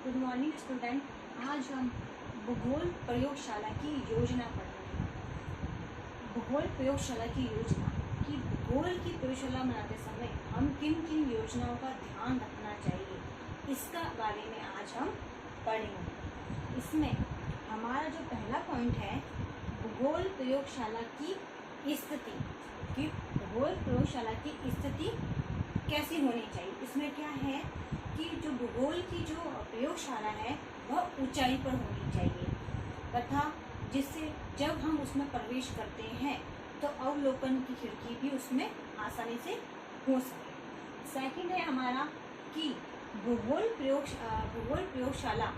Good morning student. आज हम भूगोल प्रयोगशाला की योजना पढ़ेंगे। भूगोल प्रयोगशाला की योजना कि भूगोल की प्रयोगशाला बनाते समय हम किन किन योजनाओं का ध्यान रखना चाहिए, इसका बारे में आज हम पढ़ेंगे। इसमें हमारा जो पहला पॉइंट है भूगोल प्रयोगशाला की स्थिति, कि भूगोल प्रयोगशाला की स्थिति कैसी होनी चाहिए। इसमें क्या है कि जो भूगोल की जो प्रयोगशाला है वह ऊंचाई पर होनी चाहिए तथा जिससे जब हम उसमें प्रवेश करते हैं तो अवलोकन की खिड़की भी उसमें आसानी से हो सके। सेकंड है हमारा कि भूगोल प्रयोगशाला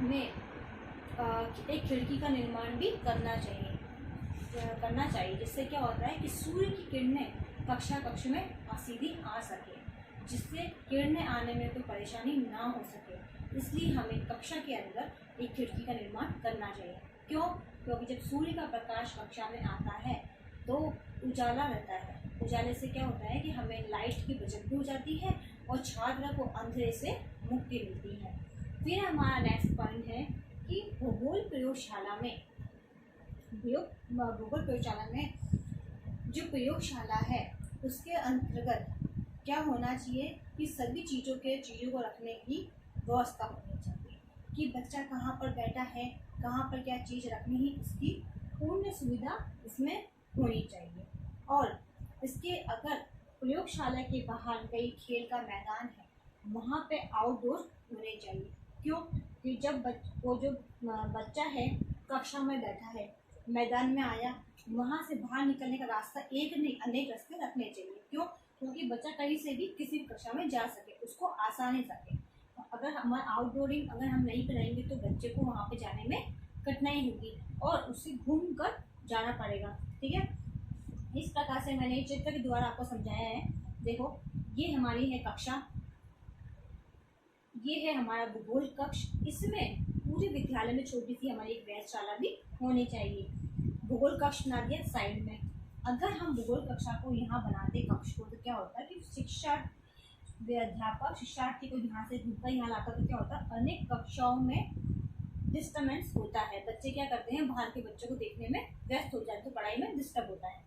में एक खिड़की का निर्माण भी करना चाहिए जिससे क्या होता है कि सूर्य की किरणें कक्ष में सीधी आ सके, जिससे किरणें आने में कोई परेशानी ना हो सके। इसलिए हमें कक्षा के अंदर एक खिड़की का निर्माण करना चाहिए। क्यों? क्योंकि जब सूर्य का प्रकाश कक्षा में आता है तो उजाला रहता है। उजाले से क्या होता है कि हमें लाइट की बचत भी हो जाती है और छात्र को अंधेरे से मुक्ति मिलती है। फिर हमारा नेक्स्ट पॉइंट है कि भूगोल प्रयोगशाला में जो प्रयोगशाला है उसके अंतर्गत क्या होना चाहिए कि सभी चीज़ों को रखने की व्यवस्था होनी चाहिए, कि बच्चा कहाँ पर बैठा है, कहाँ पर क्या चीज़ रखनी है, इसकी पूर्ण सुविधा इसमें होनी चाहिए। और इसके अगर प्रयोगशाला के बाहर कई खेल का मैदान है वहाँ पे आउटडोर होने चाहिए। क्यों? कि जब बच्चा है कक्षा में बैठा है, मैदान में आया, वहाँ से बाहर निकलने का रास्ता एक नहीं अनेक रास्ते रखने चाहिए। क्यों? क्योंकि बच्चा कहीं से भी किसी भी कक्षा में जा सके, उसको आसानी सके। अगर हमारा आउटडोरिंग अगर हम नहीं कराएंगे तो बच्चे को वहाँ पे जाने में कठिनाई होगी और उसे घूम कर जाना पड़ेगा। ठीक है, इस प्रकार से मैंने चित्र के द्वारा आपको समझाया है। देखो, ये हमारी है कक्षा, ये है हमारा भूगोल कक्ष। इसमें पूरे विद्यालय में छोटी सी हमारी एक व्यायामशाला भी होनी चाहिए। भूगोल कक्ष बना दिया साइड में। अगर हम भूगोल कक्षा को यहाँ बनाते कक्ष को तो क्या होता है कि अध्यापक शिक्षार्थी को यहाँ से घूमकर यहाँ लाकर तो क्या होता है अनेक कक्षाओं में डिस्टर्बेंस होता है। बच्चे क्या करते हैं, बाहर के बच्चों को देखने में व्यस्त हो जाते हैं तो पढ़ाई में डिस्टर्ब होता है।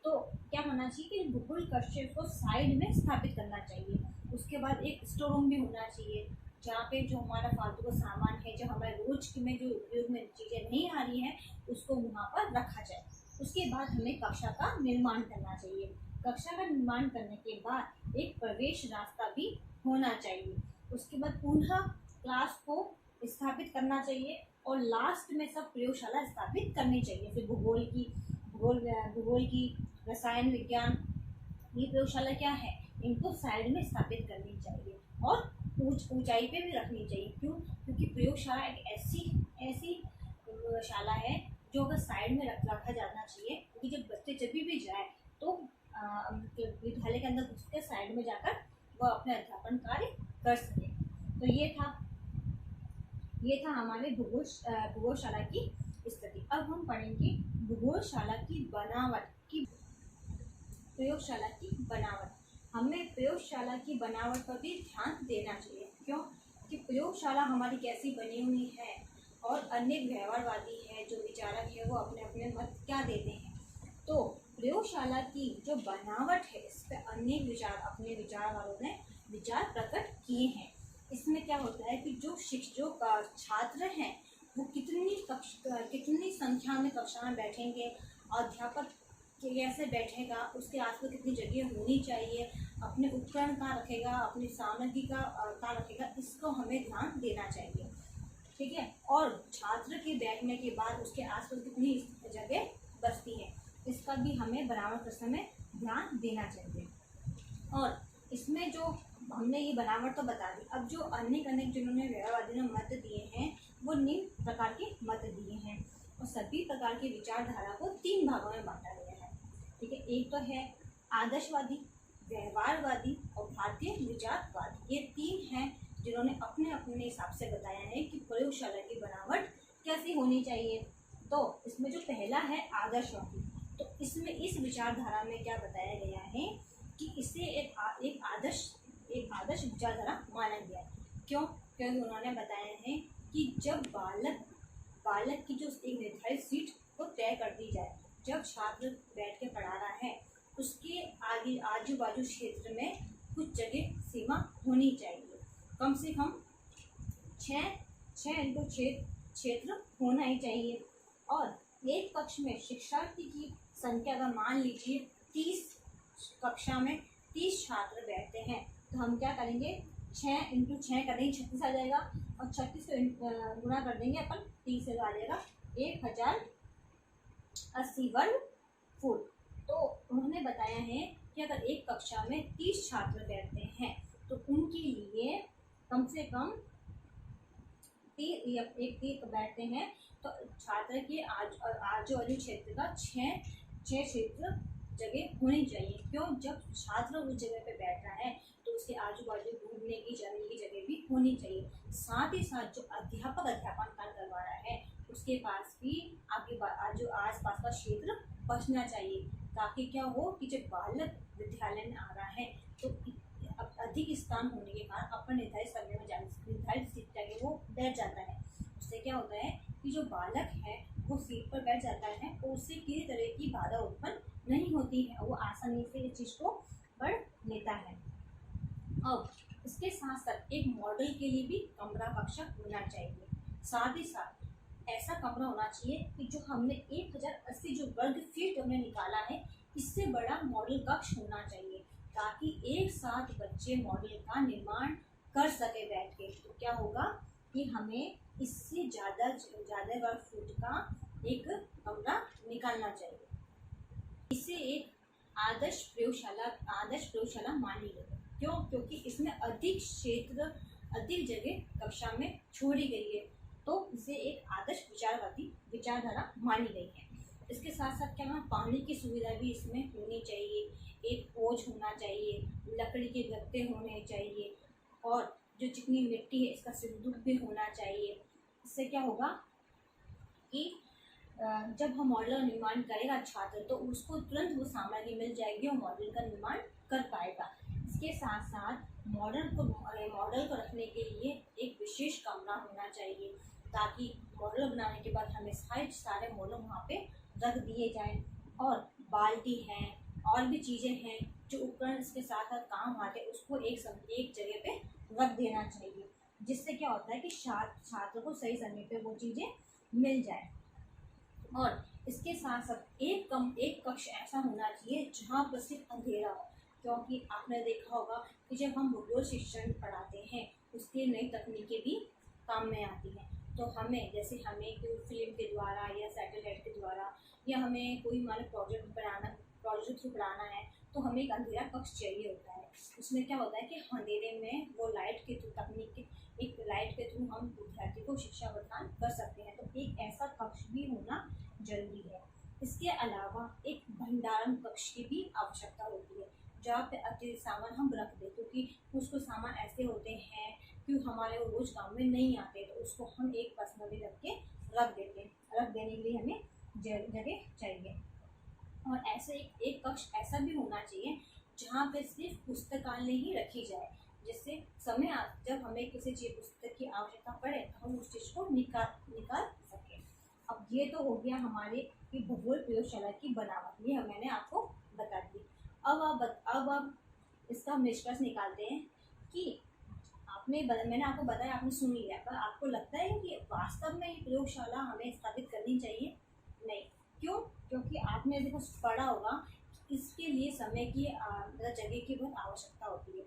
तो क्या होना चाहिए कि भूगोल कक्ष को साइड में स्थापित करना चाहिए। उसके बाद एक स्टोर रूम भी होना चाहिए जहाँ पे जो हमारा फालतू का सामान है, जो हमारे रोज में जो उपयोग में चीज़ें नहीं आ रही हैं उसको वहाँ पर रखा जाए। उसके बाद हमें कक्षा का निर्माण करना चाहिए। कक्षा का निर्माण करने के बाद एक प्रवेश रास्ता भी होना चाहिए। उसके बाद पुनः क्लास को स्थापित करना चाहिए और लास्ट में सब प्रयोगशाला स्थापित करनी चाहिए। फिर भूगोल की रसायन विज्ञान ये प्रयोगशाला क्या है, इनको साइड में स्थापित करनी चाहिए और ऊंचाई पे भी रखनी चाहिए। क्यों? क्योंकि प्रयोगशाला एक ऐसी शाला है जो अगर साइड में रखा जाना चाहिए, क्योंकि जब बच्चे जब भी जाए तो विद्यालय के अंदर घुस के साइड में जाकर वह अपने अध्यापन कार्य कर सके। तो ये था हमारे भूगोलशाला की स्थिति। अब हम पढ़ेंगे भूगोलशाला की बनावट की प्रयोगशाला की बनावट। हमें प्रयोगशाला की बनावट पर भी ध्यान देना चाहिए। क्यों? कि प्रयोगशाला हमारी कैसी बनी हुई है और अन्य व्यवहारवादी है जो विचारक है वो अपने अपने मत क्या देते हैं। तो प्रयोगशाला की जो बनावट है इस पर अनेक अपने विचार वालों ने विचार प्रकट किए हैं। इसमें क्या होता है कि जो छात्र हैं वो कितनी संख्या में कक्षा में बैठेंगे, अध्यापक कैसे बैठेगा, उसके आसपास कितनी जगह होनी चाहिए, अपने उपकरण कहाँ रखेगा, अपनी सामग्री का कहाँ रखेगा, इसको हमें ध्यान देना चाहिए। ठीक है, और छात्र के बैठने के बाद उसके आसपास कितनी जगह बचती है इसका भी हमें बनावट के समय ध्यान देना चाहिए। और इसमें जो हमने ये बनावट तो बता दी, अब जो अनेक जिन्होंने व्यवहारवादी ने मत दिए हैं वो निम्न प्रकार के मत दिए हैं और सभी प्रकार की विचारधारा को 3 भागों में बांटा गया है। ठीक है, एक तो है आदर्शवादी, व्यवहारवादी और भारतीय विचारवादी। ये 3 हैं जिन्होंने अपने अपने हिसाब से बताया है कि प्रयोगशाला की बनावट कैसी होनी चाहिए। तो इसमें जो पहला है आदर्शवादी, तो इसमें इस विचारधारा में क्या बताया गया है कि इसे एक आदर्श विचारधारा माना गया है। क्यों? क्योंकि उन्होंने बताया है कि जब बालक की जो एक निर्धारित सीट को तय कर दी जाए, जब छात्र बैठ के पढ़ा रहा है उसके आगे आजू बाजू क्षेत्र में कुछ जगह सीमा होनी चाहिए, कम से कम 6x6 क्षेत्र होना ही चाहिए। और एक कक्ष में शिक्षार्थी की संख्या अगर मान लीजिए 30, कक्षा में 30 छात्र बैठते हैं तो हम क्या करेंगे, 6x6 करेंगे, 36 आ जाएगा, और 36 को गुणा कर देंगे अपन 30 से, आ जाएगा 1080 वर्ग फुट। तो उन्होंने बताया है कि अगर एक कक्षा में 30 छात्र बैठते हैं तो उनके लिए कम से कम 30 बैठते हैं तो छात्र के आजू बाजू क्षेत्र का 6 क्षेत्र जगह होनी चाहिए। क्यों? जब छात्र उस जगह पे बैठ रहा है तो उसके आजू बाजू घूमने की जाने की जगह भी होनी चाहिए। साथ ही साथ जो अध्यापन कार्य करवा रहा है उसके पास भी जो आस पास का क्षेत्र बचना चाहिए, ताकि क्या हो कि जब बालक विद्यालय में आ रहा है तो अधिक स्थान होने के कारण अपने निर्धारित समय में निर्धारित सीट पर वो बैठ जाता है। उससे क्या होता है कि जो बालक है वो सीट पर बैठ जाता है और उससे किसी तरह की बाधा उत्पन्न नहीं होती है, वो आसानी से इस चीज़ को पढ़ लेता है। अब इसके साथ साथ एक मॉडल के लिए भी कमरा कक्षा होना चाहिए। साथ ही साथ ऐसा कमरा होना चाहिए कि जो हमने 1080 जो वर्ग फीट हमने निकाला है इससे बड़ा मॉडल कक्ष होना चाहिए, ताकि एक साथ बच्चे मॉडल का निर्माण कर सके बैठ के। तो क्या होगा कि हमें इससे ज़्यादा वर्ग फुट का एक कमरा निकालना चाहिए। इसे एक आदर्श प्रयोगशाला मानी गई। क्यों? क्योंकि इसमें अधिक जगह कक्षा में छोड़ी गई है, तो इसे एक आदर्श विचारधारा मानी गई है। इसके साथ साथ क्या है, पानी की सुविधा भी इसमें होनी चाहिए, एक पोछ होना चाहिए, लकड़ी के गत्ते होने चाहिए, और जो चिकनी मिट्टी है इसका सिंदूक भी होना चाहिए। इससे क्या होगा कि जब हम मॉडल का निर्माण करेगा छात्र तो उसको तुरंत वो सामग्री मिल जाएगी और मॉडल का निर्माण कर पाएगा। इसके साथ साथ मॉडल को रखने के लिए एक विशेष कमरा होना चाहिए, ताकि मॉडल बनाने के बाद हमें सारे मॉडल वहाँ पे रख दिए जाएं, और बाल्टी है और भी चीज़ें हैं जो उपकरण इसके साथ साथ काम आते हैं उसको एक जगह पे रख देना चाहिए, जिससे क्या होता है कि छात्र को सही समय पे वो चीज़ें मिल जाए। और इसके साथ साथ एक कक्ष ऐसा होना चाहिए जहाँ पर सिर्फ अंधेरा हो, क्योंकि आपने देखा होगा कि जब हम भूगोल शिक्षण पढ़ाते हैं उसके नई तकनीकें भी काम में आती हैं। तो हमें कोई फिल्म के द्वारा या सैटेलाइट के द्वारा या हमें कोई प्रोजेक्ट पढ़ाना है तो हमें एक अंधेरा कक्ष चाहिए होता है। उसमें क्या होता है कि अंधेरे में वो लाइट के थ्रू हम विद्यार्थी को शिक्षा प्रदान कर सकते हैं, तो एक ऐसा कक्ष भी होना जरूरी है। इसके अलावा एक भंडारण कक्ष की भी आवश्यकता होती है, जहाँ पे अतिरिक्त सामान हम रख दें, क्योंकि कुछ सामान ऐसे होते हैं कि हमारे रोज काम में नहीं आते, तो उसको हम एक पर्सनली रख देने के लिए हमें जगह चाहिए। और ऐसे एक कक्ष ऐसा भी होना चाहिए जहाँ पे सिर्फ पुस्तकालय ही रखी जाए, जिससे जब हमें किसी चीज पुस्तक की आवश्यकता पड़े तो हम उस चीज़ को निकाल सकें। अब ये तो हो गया हमारे कि भूगोल प्रयोगशाला की बनावट, ये मैंने आपको बता दी। अब आप इसका निष्कर्ष निकालते हैं कि मैंने आपको बताया, आपने सुन लिया, पर आपको लगता है कि वास्तव में ये प्रयोगशाला हमें स्थापित करनी चाहिए? नहीं। क्यों? क्योंकि आपने देखो पढ़ा होगा इसके लिए समय की जगह की बहुत आवश्यकता होती है,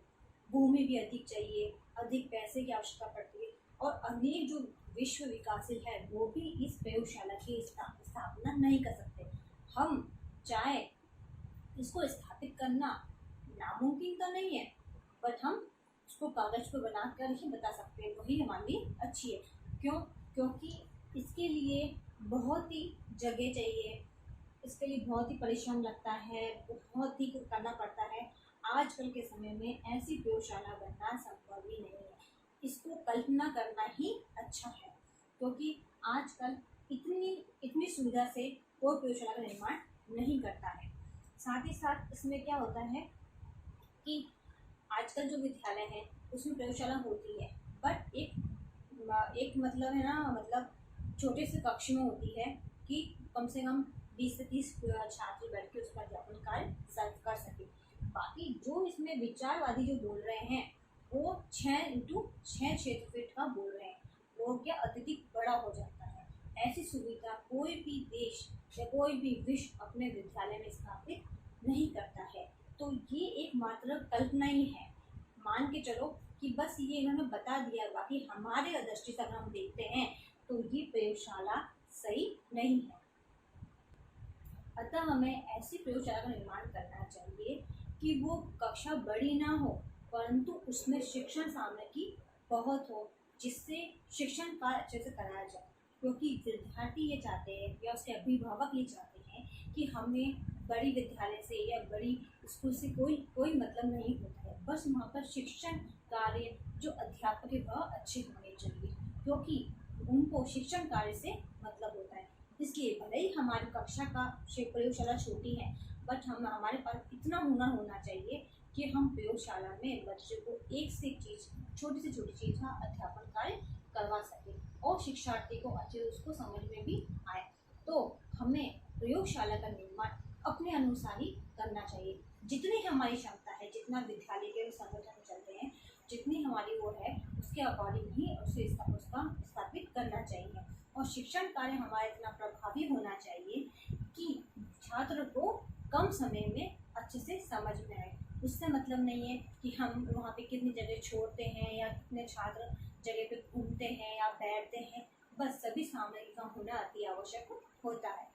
भूमि भी अधिक चाहिए, अधिक पैसे की आवश्यकता पड़ती है, और अनेक जो विश्व विकासशील है वो भी इस प्रयोगशाला की स्थापना नहीं कर सकते। हम चाहे इसको स्थापित करना नामुमकिन तो नहीं है, बट हम उसको कागज पर बना कर ही बता सकते हैं, वही हमारे लिए अच्छी है। क्यों? क्योंकि इसके लिए बहुत ही जगह चाहिए, इसके लिए बहुत ही परिश्रम लगता है, बहुत ही कुछ करना पड़ता है। आजकल के समय में ऐसी प्रयोगशाला बनना संभव ही नहीं है, इसको कल्पना करना ही अच्छा है, क्योंकि आजकल इतनी सुविधा से कोई प्रयोगशाला का निर्माण नहीं करता है। साथ ही साथ इसमें क्या होता है कि आजकल जो विद्यालय है उसमें प्रयोगशाला होती है, बट एक मतलब है ना, मतलब छोटे से कक्ष में होती है कि कम से कम 20 से 30 छात्र बैठ के उसका अध्यापन कार्य कर सके। बाकी जो इसमें विचारवादी जो बोल रहे हैं वो 6x6 क्षेत्र फीट का बोल रहे हैं, वो क्या अत्यधिक बड़ा हो जाता है। ऐसी सुविधा कोई भी देश या कोई भी विश्व अपने विद्यालय में स्थापित नहीं करता है। तो ये एक मात्र कल्पना ही है, मान के चलो कि बस ये इन्होंने बता दिया, बाकी हमारे दृष्टि से अगर हम देखते हैं तो ये प्रयोगशाला सही नहीं है। अतः हमें ऐसी प्रयोगशाला का निर्माण करना चाहिए कि वो कक्षा बड़ी ना हो, परंतु उसमें शिक्षण सामग्री बहुत हो, जिससे शिक्षण कार्य अच्छे से कराया जाए। क्योंकि विद्यार्थी ये चाहते हैं या उसके अभिभावक ये चाहते हैं कि हमें बड़ी विद्यालय से या बड़ी स्कूल से कोई मतलब नहीं होता है, बस वहाँ पर शिक्षण कार्य जो अध्यापक है वह अच्छे होने चाहिए, क्योंकि उनको शिक्षण कार्य से मतलब होता है। इसलिए भले ही हमारी कक्षा का प्रयोगशाला छोटी है, बट हमारे पास इतना हुनर होना चाहिए कि हम प्रयोगशाला में बच्चे को एक से एक चीज़, छोटी से छोटी चीज़ का अध्यापन कार्य करवा सके और शिक्षार्थी को अच्छे उसको समझ में भी आए। तो हमें प्रयोगशाला का निर्माण अपने अनुसार ही करना चाहिए, जितनी हमारी क्षमता है, जितना विद्यालय के संगठन चलते हैं, जितनी हमारी वो है उसके अकॉर्डिंग ही उसे उसका स्थापित करना चाहिए। और शिक्षण कार्य हमारा इतना प्रभावी होना चाहिए कि छात्र को कम समय में अच्छे से समझ में आए। उससे मतलब नहीं है कि हम वहाँ पे कितनी जगह छोड़ते हैं या कितने छात्र जगह पे घूमते हैं या बैठते हैं, बस सभी सामग्री का होना अति आवश्यक होता है।